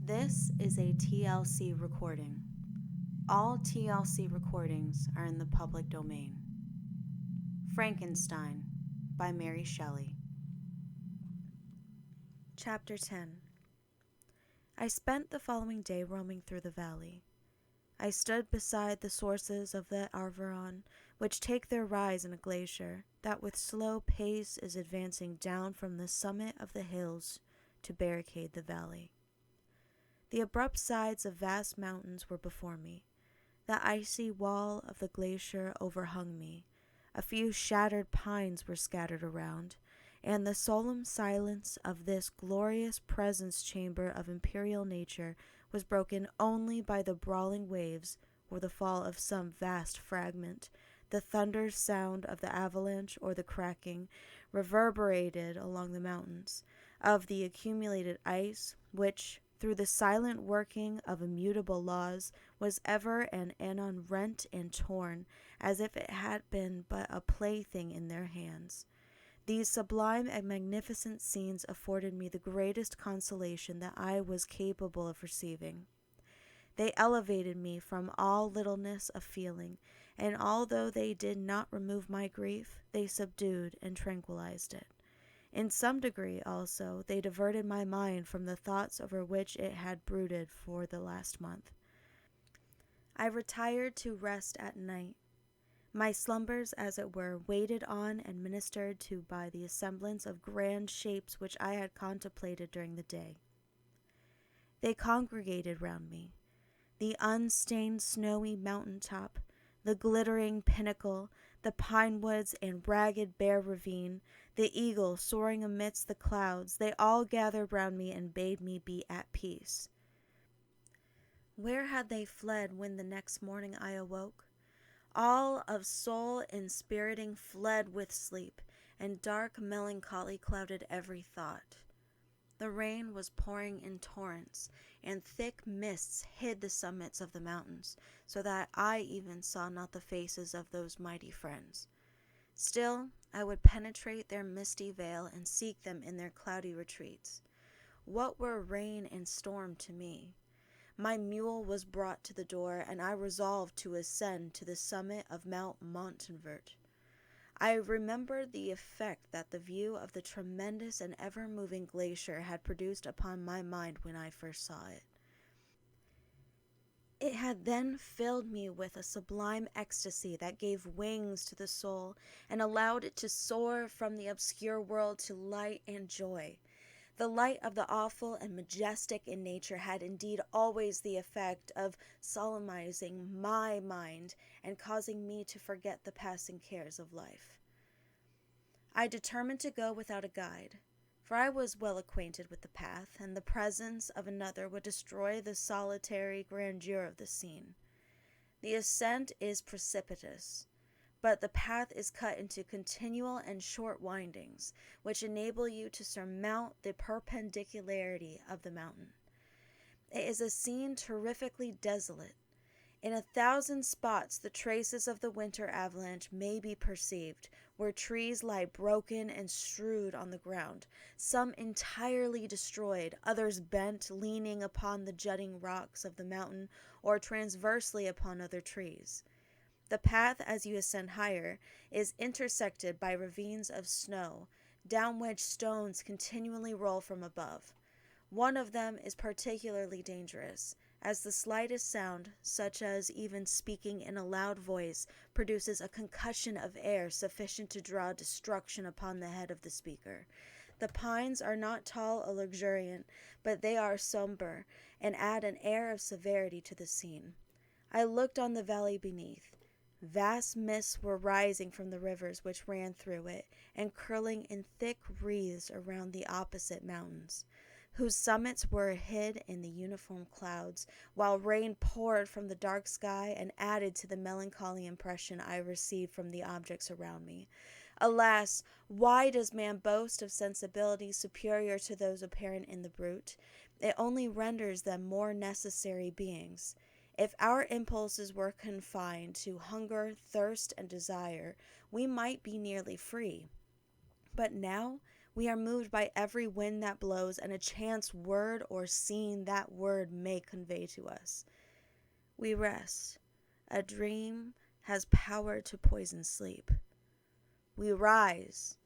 This is a TLC recording. All TLC recordings are in the public domain. Frankenstein by Mary Shelley. Chapter 10. I spent the following day roaming through the valley. I stood beside the sources of the Arveiron, which take their rise in a glacier that with slow pace is advancing down from the summit of the hills to barricade the valley. The abrupt sides of vast mountains were before me. The icy wall of the glacier overhung me. A few shattered pines were scattered around, and the solemn silence of this glorious presence chamber of imperial nature was broken only by the brawling waves or the fall of some vast fragment. The thunder sound of the avalanche or the cracking reverberated along the mountains of the accumulated ice, which, through the silent working of immutable laws, was ever and anon rent and torn, as if it had been but a plaything in their hands. These sublime and magnificent scenes afforded me the greatest consolation that I was capable of receiving. They elevated me from all littleness of feeling, and although they did not remove my grief, they subdued and tranquilized it. In some degree, also, they diverted my mind from the thoughts over which it had brooded for the last month. I retired to rest at night. My slumbers, as it were, waited on and ministered to by the semblance of grand shapes which I had contemplated during the day. They congregated round me. The unstained snowy mountain top, the glittering pinnacle, the pine woods and ragged bare ravine, the eagle soaring amidst the clouds, they all gathered round me and bade me be at peace. Where had they fled when the next morning I awoke? All of soul inspiriting fled with sleep, and dark melancholy clouded every thought. The rain was pouring in torrents, and thick mists hid the summits of the mountains, so that I even saw not the faces of those mighty friends. Still, I would penetrate their misty veil and seek them in their cloudy retreats. What were rain and storm to me? My mule was brought to the door, and I resolved to ascend to the summit of Mount Montanvert. I remembered the effect that the view of the tremendous and ever-moving glacier had produced upon my mind when I first saw it. It had then filled me with a sublime ecstasy that gave wings to the soul and allowed it to soar from the obscure world to light and joy. The light of the awful and majestic in nature had indeed always the effect of solemnizing my mind and causing me to forget the passing cares of life. I determined to go without a guide, for I was well acquainted with the path, and the presence of another would destroy the solitary grandeur of the scene. The ascent is precipitous, but the path is cut into continual and short windings, which enable you to surmount the perpendicularity of the mountain. It is a scene terrifically desolate. In 1,000 spots the traces of the winter avalanche may be perceived, where trees lie broken and strewed on the ground, some entirely destroyed, others bent, leaning upon the jutting rocks of the mountain or transversely upon other trees. The path, as you ascend higher, is intersected by ravines of snow, down which stones continually roll from above. One of them is particularly dangerous, as the slightest sound, such as even speaking in a loud voice, produces a concussion of air sufficient to draw destruction upon the head of the speaker. The pines are not tall or luxuriant, but they are somber, and add an air of severity to the scene. I looked on the valley beneath. Vast mists were rising from the rivers which ran through it, and curling in thick wreaths around the opposite mountains, whose summits were hid in the uniform clouds, while rain poured from the dark sky and added to the melancholy impression I received from the objects around me. Alas, why does man boast of sensibilities superior to those apparent in the brute? It only renders them more necessary beings. If our impulses were confined to hunger, thirst, and desire, we might be nearly free. But now we are moved by every wind that blows and a chance word or scene that word may convey to us. We rest. A dream has power to poison sleep. We rise.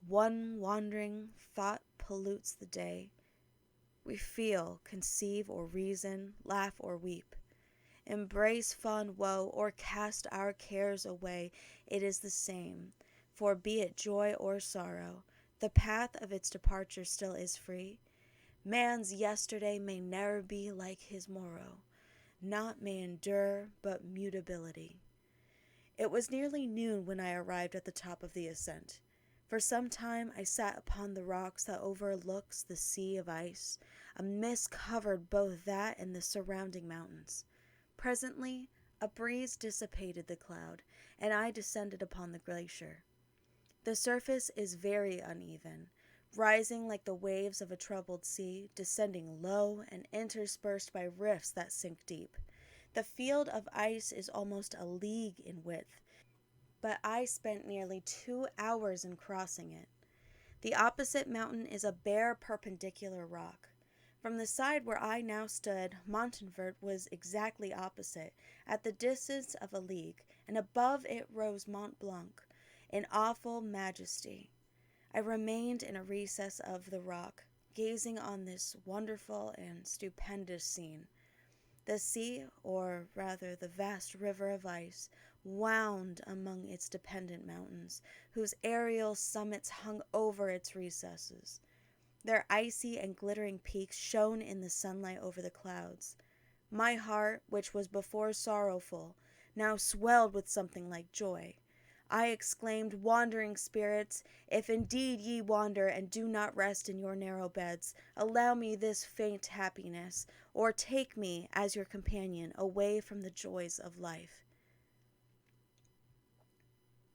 One wandering thought pollutes the day. We feel, conceive, or reason, laugh or weep. Embrace fond woe, or cast our cares away, it is the same, for be it joy or sorrow, the path of its departure still is free. Man's yesterday may ne'er be like his morrow, naught may endure but mutability. It was nearly noon when I arrived at the top of the ascent. For some time I sat upon the rocks that overlooks the sea of ice. A mist covered both that and the surrounding mountains. Presently, a breeze dissipated the cloud, and I descended upon the glacier. The surface is very uneven, rising like the waves of a troubled sea, descending low and interspersed by rifts that sink deep. The field of ice is almost a league in width, but I spent nearly 2 hours in crossing it. The opposite mountain is a bare perpendicular rock. From the side where I now stood, Montanvert was exactly opposite, at the distance of a league, and above it rose Mont Blanc, in awful majesty. I remained in a recess of the rock, gazing on this wonderful and stupendous scene. The sea, or rather the vast river of ice, wound among its dependent mountains, whose aerial summits hung over its recesses. Their icy and glittering peaks shone in the sunlight over the clouds. My heart, which was before sorrowful, now swelled with something like joy. I exclaimed, "Wandering spirits, if indeed ye wander and do not rest in your narrow beds, allow me this faint happiness, or take me, as your companion, away from the joys of life."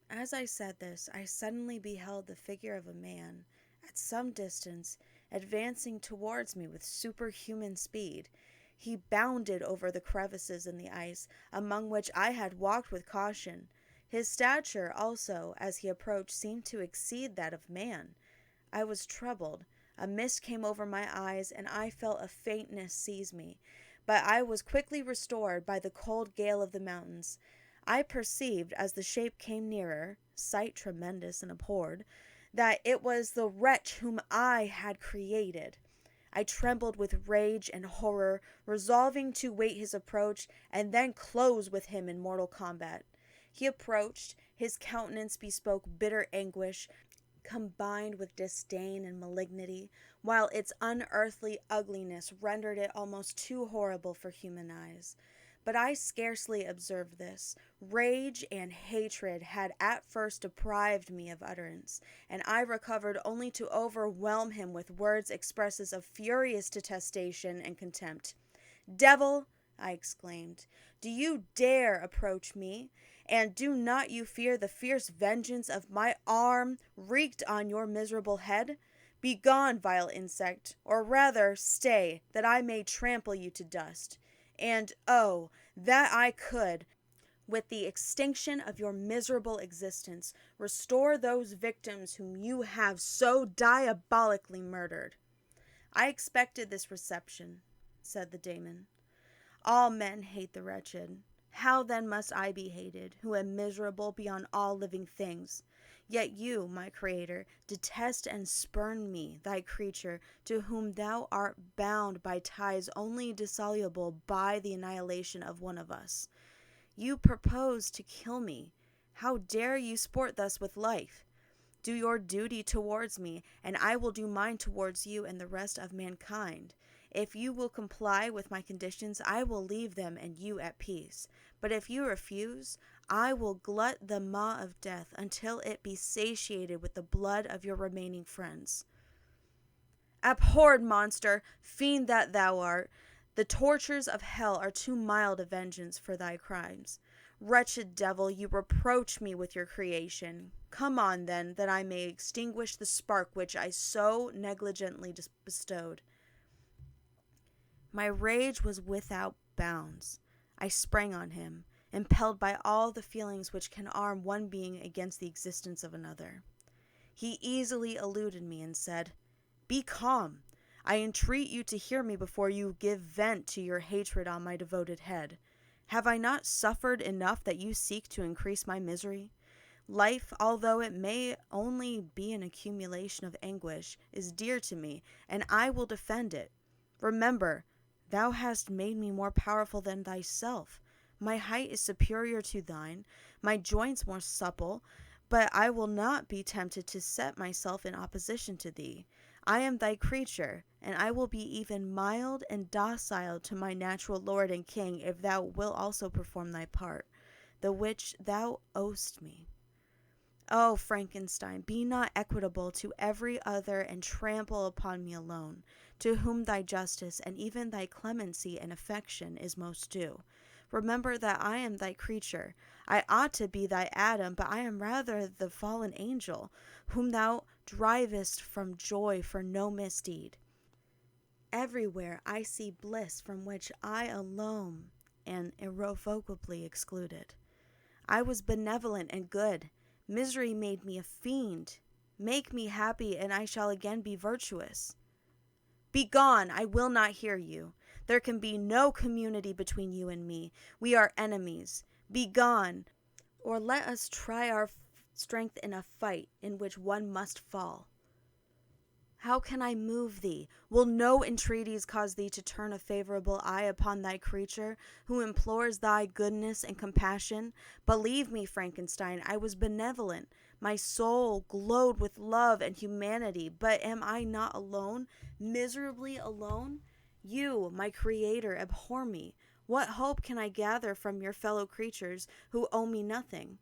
As I said this, I suddenly beheld the figure of a man, at some distance, advancing towards me with superhuman speed. He bounded over the crevices in the ice, among which I had walked with caution. His stature also, as he approached, seemed to exceed that of man. I was troubled. A mist came over my eyes, and I felt a faintness seize me. But I was quickly restored by the cold gale of the mountains. I perceived, as the shape came nearer, sight tremendous and abhorred, that it was the wretch whom I had created. I trembled with rage and horror, resolving to wait his approach, and then close with him in mortal combat. He approached. His countenance bespoke bitter anguish, combined with disdain and malignity, while its unearthly ugliness rendered it almost too horrible for human eyes. But I scarcely observed this. Rage and hatred had at first deprived me of utterance, and I recovered only to overwhelm him with words expressive of furious detestation and contempt. "Devil," I exclaimed, "do you dare approach me? And do not you fear the fierce vengeance of my arm wreaked on your miserable head? Begone, vile insect, or rather stay, that I may trample you to dust. And, oh, that I could, with the extinction of your miserable existence, restore those victims whom you have so diabolically murdered." "I expected this reception," said the daemon. "All men hate the wretched. How then must I be hated, who am miserable beyond all living things? Yet you, my Creator, detest and spurn me, thy creature, to whom thou art bound by ties only dissoluble by the annihilation of one of us. You propose to kill me. How dare you sport thus with life? Do your duty towards me, and I will do mine towards you and the rest of mankind. If you will comply with my conditions, I will leave them and you at peace. But if you refuse, I will glut the maw of death until it be satiated with the blood of your remaining friends." "Abhorred monster, fiend that thou art, the tortures of hell are too mild a vengeance for thy crimes. Wretched devil, you reproach me with your creation. Come on, then, that I may extinguish the spark which I so negligently bestowed." My rage was without bounds. I sprang on him, impelled by all the feelings which can arm one being against the existence of another. He easily eluded me and said, "Be calm. I entreat you to hear me before you give vent to your hatred on my devoted head. Have I not suffered enough that you seek to increase my misery? Life, although it may only be an accumulation of anguish, is dear to me, and I will defend it. Remember, thou hast made me more powerful than thyself. My height is superior to thine, my joints more supple, but I will not be tempted to set myself in opposition to thee. I am thy creature, and I will be even mild and docile to my natural lord and king if thou wilt also perform thy part, the which thou owest me. O Frankenstein, be not equitable to every other and trample upon me alone, to whom thy justice and even thy clemency and affection is most due. Remember that I am thy creature. I ought to be thy Adam, but I am rather the fallen angel, whom thou drivest from joy for no misdeed. Everywhere I see bliss from which I alone am irrevocably excluded. I was benevolent and good. Misery made me a fiend. Make me happy, and I shall again be virtuous. Begone! I will not hear you. There can be no community between you and me. We are enemies. Begone, or let us try our strength in a fight in which one must fall. How can I move thee? Will no entreaties cause thee to turn a favorable eye upon thy creature, who implores thy goodness and compassion? Believe me, Frankenstein, I was benevolent. My soul glowed with love and humanity, but am I not alone, miserably alone? You, my creator, abhor me. What hope can I gather from your fellow creatures who owe me nothing?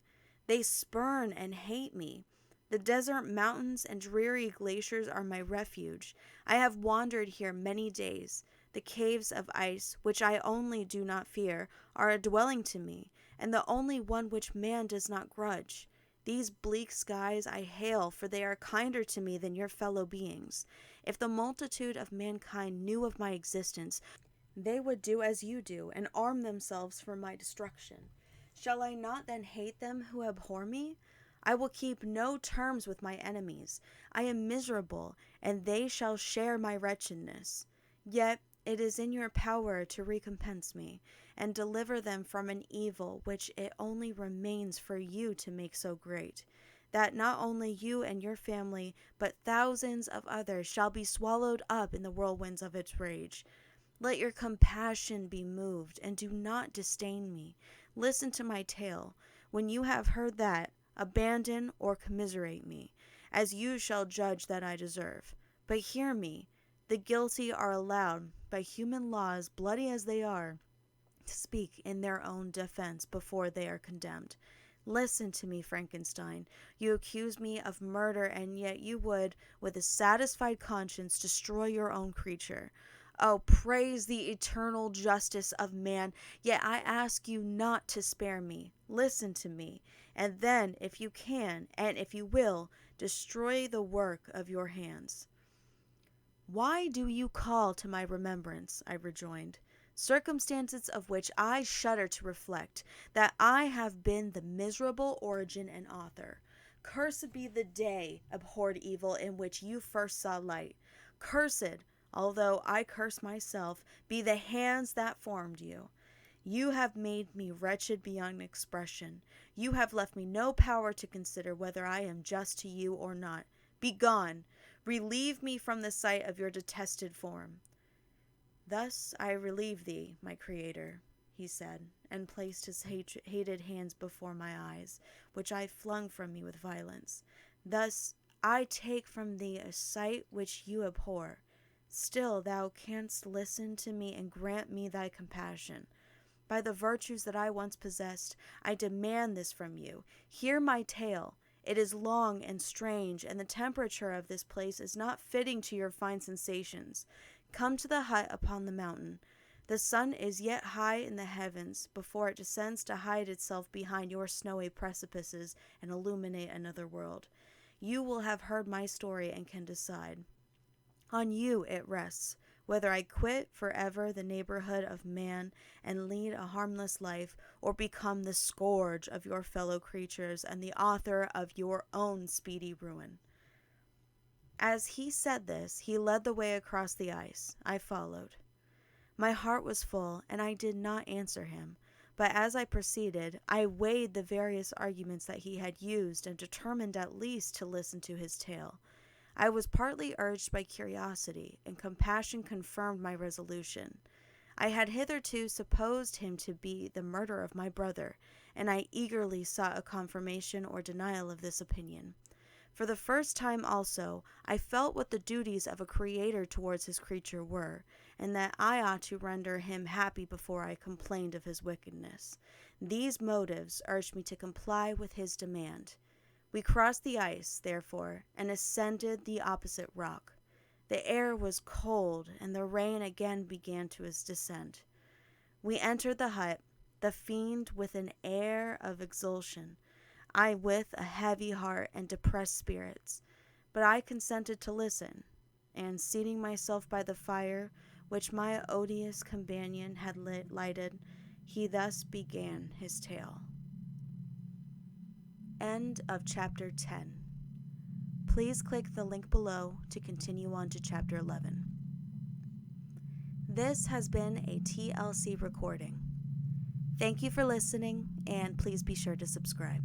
They spurn and hate me. The desert mountains and dreary glaciers are my refuge. I have wandered here many days. The caves of ice, which I only do not fear, are a dwelling to me, and the only one which man does not grudge. These bleak skies I hail, for they are kinder to me than your fellow beings. If the multitude of mankind knew of my existence, they would do as you do, and arm themselves for my destruction. Shall I not then hate them who abhor me? I will keep no terms with my enemies. I am miserable, and they shall share my wretchedness. Yet it is in your power to recompense me, and deliver them from an evil which it only remains for you to make so great, that not only you and your family, but thousands of others shall be swallowed up in the whirlwinds of its rage. Let your compassion be moved, and do not disdain me. Listen to my tale. When you have heard that, abandon or commiserate me, as you shall judge that I deserve. But hear me. The guilty are allowed, by human laws, bloody as they are, to speak in their own defense before they are condemned. Listen to me, Frankenstein. You accuse me of murder, and yet you would, with a satisfied conscience, destroy your own creature. Oh, praise the eternal justice of man, yet I ask you not to spare me. Listen to me, and then, if you can, and if you will, destroy the work of your hands. Why do you call to my remembrance, I rejoined, circumstances of which I shudder to reflect, that I have been the miserable origin and author? Cursed be the day, abhorred evil, in which you first saw light. Cursed, although I curse myself, be the hands that formed you. You have made me wretched beyond expression. You have left me no power to consider whether I am just to you or not. Begone! Relieve me from the sight of your detested form. Thus I relieve thee, my creator, he said, and placed his hated hands before my eyes, which I flung from me with violence. Thus I take from thee a sight which you abhor. Still thou canst listen to me and grant me thy compassion. By the virtues that I once possessed, I demand this from you. Hear my tale. It is long and strange, and the temperature of this place is not fitting to your fine sensations. Come to the hut upon the mountain. The sun is yet high in the heavens before it descends to hide itself behind your snowy precipices and illuminate another world. You will have heard my story and can decide. On you it rests, whether I quit forever the neighborhood of man and lead a harmless life, or become the scourge of your fellow creatures and the author of your own speedy ruin." As he said this, he led the way across the ice. I followed. My heart was full, and I did not answer him. But as I proceeded, I weighed the various arguments that he had used and determined at least to listen to his tale. I was partly urged by curiosity, and compassion confirmed my resolution. I had hitherto supposed him to be the murderer of my brother, and I eagerly sought a confirmation or denial of this opinion. For the first time also, I felt what the duties of a creator towards his creature were, and that I ought to render him happy before I complained of his wickedness. These motives urged me to comply with his demand. We crossed the ice, therefore, and ascended the opposite rock. The air was cold, and the rain again began to descend. We entered the hut, the fiend with an air of exultation, I with a heavy heart and depressed spirits. But I consented to listen, and seating myself by the fire which my odious companion had lighted, he thus began his tale. End of chapter 10. Please click the link below to continue on to chapter 11. This has been a TLC recording. Thank you for listening, and please be sure to subscribe.